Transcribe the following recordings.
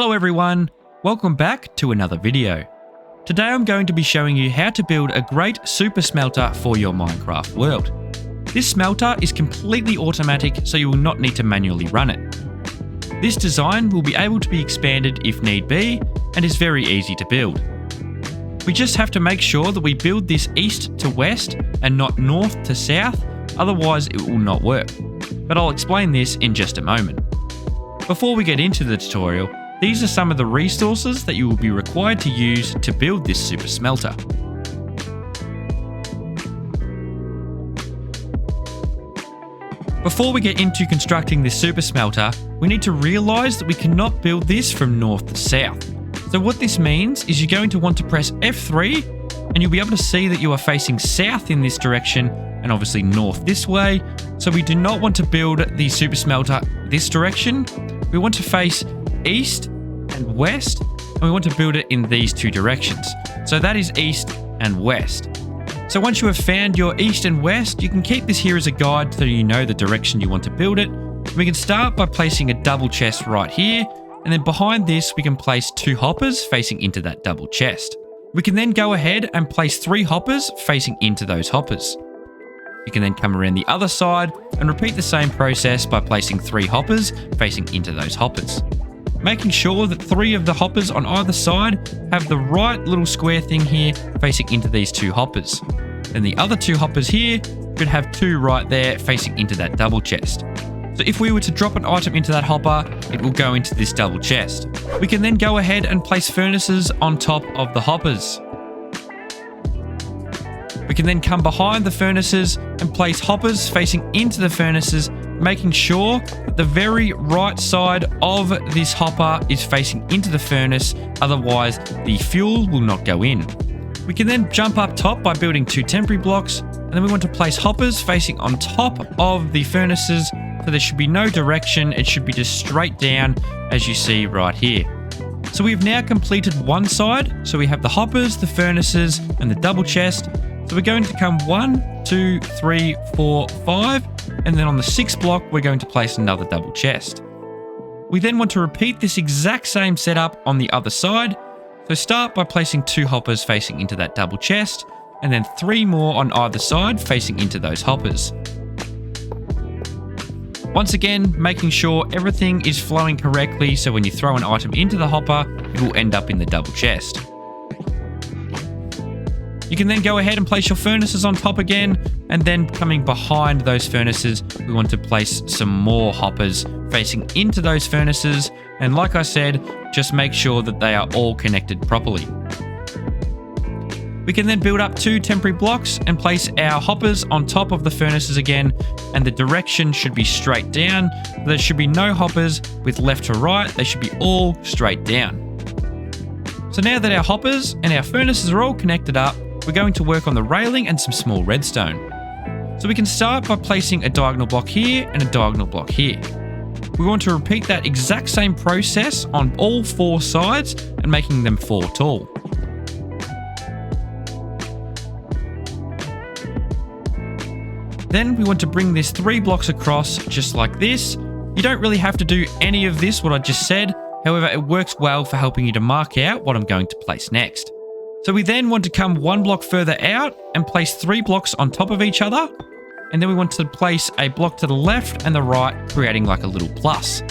Hello everyone, welcome back to another video. Today I'm going to be showing you how to build a great super smelter for your Minecraft world. This smelter is completely automatic, so you will not need to manually run it. This design will be able to be expanded if need be and is very easy to build. We just have to make sure that we build this east to west and not north to south, otherwise it will not work. But I'll explain this in just a moment. Before we get into the tutorial, these are some of the resources that you will be required to use to build this super smelter. Before we get into constructing this super smelter, we need to realise that we cannot build this from north to south. So what this means is you're going to want to press F3 and you'll be able to see that you are facing south in this direction and obviously north this way. So we do not want to build the super smelter this direction. We want to face east and west, and we want to build it in these two directions. So that is east and west. So once you have found your east and west, you can keep this here as a guide so you know the direction you want to build it. We can start by placing a double chest right here, and then behind this we can place 2 hoppers facing into that double chest. We can then go ahead and place 3 hoppers facing into those hoppers. You can then come around the other side and repeat the same process by placing 3 hoppers facing into those hoppers. Making sure that 3 of the hoppers on either side have the right little square thing here facing into these 2 hoppers. Then the other 2 hoppers here should have 2 right there facing into that double chest. So if we were to drop an item into that hopper, it will go into this double chest. We can then go ahead and place furnaces on top of the hoppers. We can then come behind the furnaces and place hoppers facing into the furnaces, making sure that the very right side of this hopper is facing into the furnace, otherwise the fuel will not go in. We can then jump up top by building 2 temporary blocks, and then we want to place hoppers facing on top of the furnaces, so there should be no direction, it should be just straight down as you see right here. So we've now completed one side, so we have the hoppers, the furnaces, and the double chest. So we're going to come 1, 2, 3, 4, 5, and then on the 6th block, we're going to place another double chest. We then want to repeat this exact same setup on the other side. So start by placing 2 hoppers facing into that double chest, and then 3 more on either side facing into those hoppers. Once again, making sure everything is flowing correctly, so when you throw an item into the hopper, it will end up in the double chest. You can then go ahead and place your furnaces on top again, and then coming behind those furnaces, we want to place some more hoppers facing into those furnaces. And like I said, just make sure that they are all connected properly. We can then build up 2 temporary blocks and place our hoppers on top of the furnaces again, and the direction should be straight down. There should be no hoppers with left to right, they should be all straight down. So now that our hoppers and our furnaces are all connected up, we're going to work on the railing and some small redstone. So we can start by placing a diagonal block here and a diagonal block here. We want to repeat that exact same process on all 4 sides and making them 4 tall. Then we want to bring this 3 blocks across just like this. You don't really have to do any of this, what I just said. However, it works well for helping you to mark out what I'm going to place next. So we then want to come 1 block further out and place 3 blocks on top of each other. And then we want to place a block to the left and the right, creating like a little plus.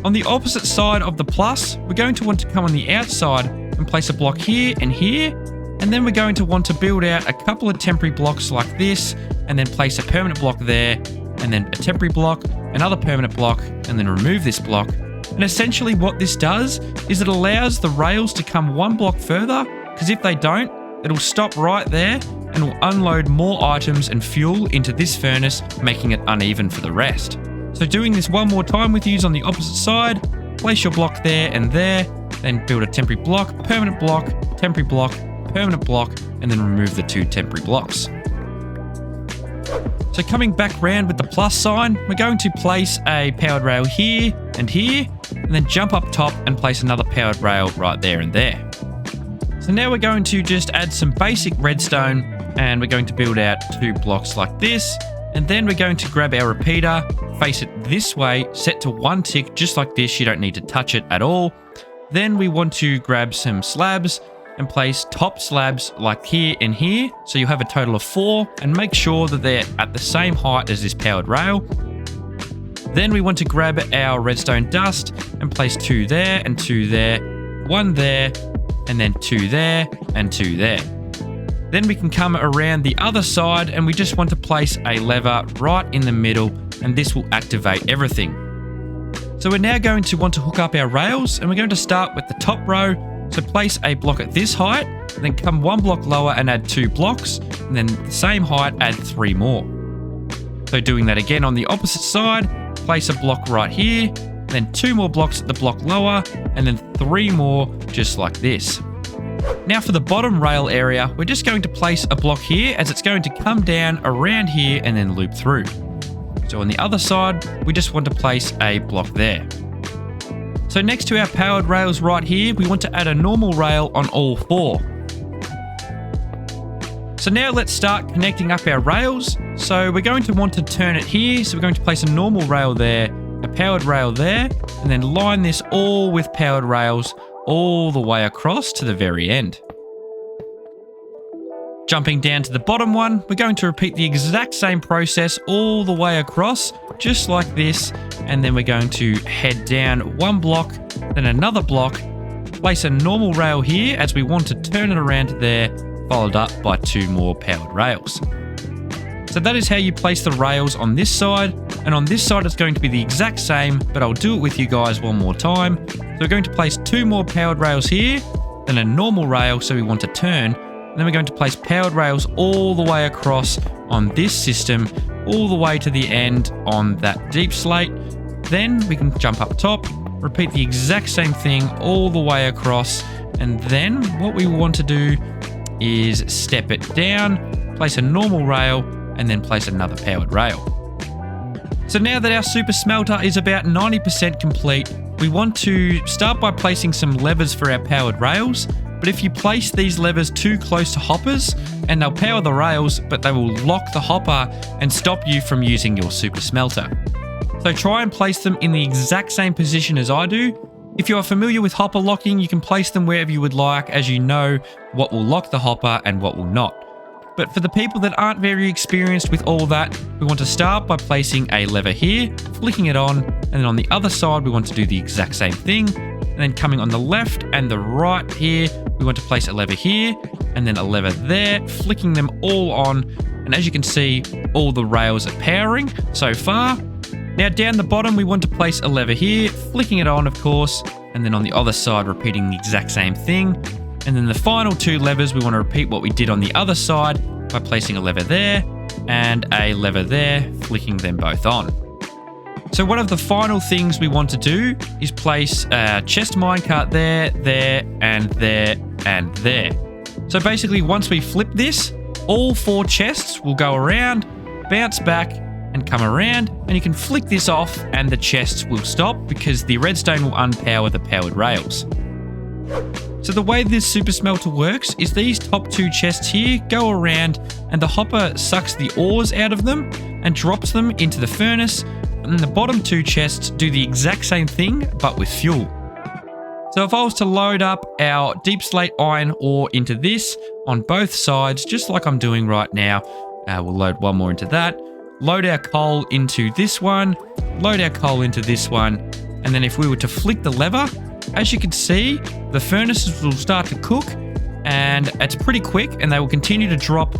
On the opposite side of the plus, we're going to want to come on the outside and place a block here and here. And then we're going to want to build out a couple of temporary blocks like this, and then place a permanent block there, and then a temporary block, another permanent block, and then remove this block. And essentially what this does is it allows the rails to come 1 block further, because if they don't, it'll stop right there and will unload more items and fuel into this furnace, making it uneven for the rest. So doing this one more time with you on the opposite side, place your block there and there, then build a temporary block, permanent block, temporary block, permanent block, and then remove the 2 temporary blocks. So coming back round with the plus sign, we're going to place a powered rail here, and then jump up top and place another powered rail right there and there. So now we're going to just add some basic redstone, and we're going to build out 2 blocks like this, and then we're going to grab our repeater, face it this way, set to 1 tick, just like this. You don't need to touch it at all. Then we want to grab some slabs and place top slabs like here and here. So you have a total of 4, and make sure that they're at the same height as this powered rail. Then we want to grab our redstone dust and place 2 there and 2 there, 1 there, and then 2 there and 2 there. Then we can come around the other side, and we just want to place a lever right in the middle, and this will activate everything. So we're now going to want to hook up our rails, and we're going to start with the top row. So place a block at this height, and then come 1 block lower and add 2 blocks, and then the same height, add 3 more. So doing that again on the opposite side, place a block right here, then 2 more blocks at the block lower, and then 3 more just like this. Now for the bottom rail area, we're just going to place a block here, as it's going to come down around here and then loop through. So on the other side, we just want to place a block there. So next to our powered rails right here, we want to add a normal rail on all 4. So now let's start connecting up our rails. So we're going to want to turn it here. So we're going to place a normal rail there, a powered rail there, and then line this all with powered rails all the way across to the very end. Jumping down to the bottom one, we're going to repeat the exact same process all the way across, just like this, and then we're going to head down 1 block, then another block, place a normal rail here as we want to turn it around to there, followed up by 2 more powered rails. So that is how you place the rails on this side, and on this side it's going to be the exact same, but I'll do it with you guys one more time. So we're going to place 2 more powered rails here, then a normal rail so we want to turn, and then we're going to place powered rails all the way across on this system, all the way to the end on that deep slate. Then we can jump up top, repeat the exact same thing all the way across, and then what we want to do is step it down, place a normal rail, and then place another powered rail. So now that our super smelter is about 90% complete, we want to start by placing some levers for our powered rails. But if you place these levers too close to hoppers, and they'll power the rails, but they will lock the hopper and stop you from using your super smelter. So try and place them in the exact same position as I do. If you are familiar with hopper locking, you can place them wherever you would like, as you know what will lock the hopper and what will not. But for the people that aren't very experienced with all that, we want to start by placing a lever here, flicking it on, and then on the other side we want to do the exact same thing. And then coming on the left and the right here, we want to place a lever here, and then a lever there, flicking them all on. And as you can see, all the rails are powering so far. Now down the bottom, we want to place a lever here, flicking it on of course, and then on the other side, repeating the exact same thing. And then the final 2 levers, we want to repeat what we did on the other side by placing a lever there and a lever there, flicking them both on. So one of the final things we want to do is place a chest minecart there, there, and there, and there. So basically once we flip this, all 4 chests will go around, bounce back, and come around, and you can flick this off and the chests will stop because the redstone will unpower the powered rails. So the way this super smelter works is these top 2 chests here go around and the hopper sucks the ores out of them and drops them into the furnace, and the bottom 2 chests do the exact same thing but with fuel. So if I was to load up our deep slate iron ore into this on both sides, just like I'm doing right now, we'll load 1 more into that, load our coal into this one, load our coal into this one, and then if we were to flick the lever, as you can see, the furnaces will start to cook, and it's pretty quick, and they will continue to drop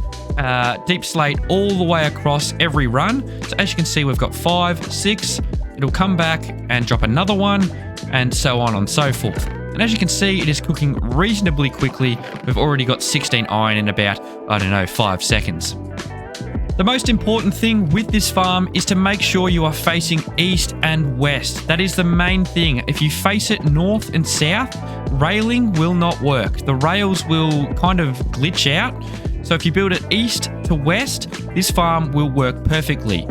deep slate all the way across every run. So as you can see, we've got 5, 6, it'll come back and drop another one, and so on and so forth. And as you can see, it is cooking reasonably quickly. We've already got 16 iron in about, 5 seconds. The most important thing with this farm is to make sure you are facing east and west. That is the main thing. If you face it north and south, railing will not work. The rails will kind of glitch out. So if you build it east to west, this farm will work perfectly.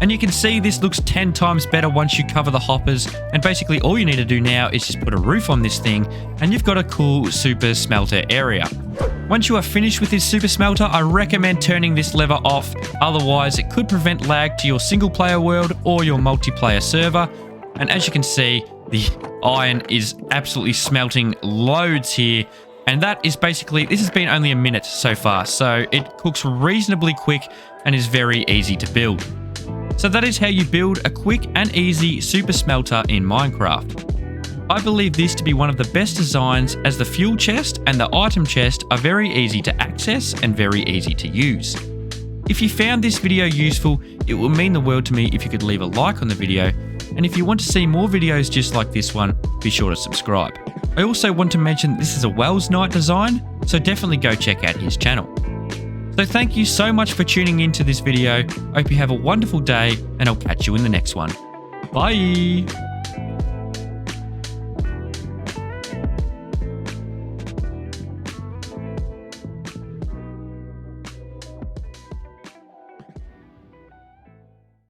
And you can see this looks 10 times better once you cover the hoppers. And basically all you need to do now is just put a roof on this thing and you've got a cool super smelter area. Once you are finished with this super smelter, I recommend turning this lever off, otherwise it could prevent lag to your single player world or your multiplayer server. And as you can see, the iron is absolutely smelting loads here. And that is basically, this has been only a minute so far, so it cooks reasonably quick and is very easy to build. So that is how you build a quick and easy super smelter in Minecraft. I believe this to be one of the best designs, as the fuel chest and the item chest are very easy to access and very easy to use. If you found this video useful, it would mean the world to me if you could leave a like on the video, and if you want to see more videos just like this one, be sure to subscribe. I also want to mention this is a Wells Knight design, so definitely go check out his channel. So thank you so much for tuning into this video. I hope you have a wonderful day, and I'll catch you in the next one. Bye!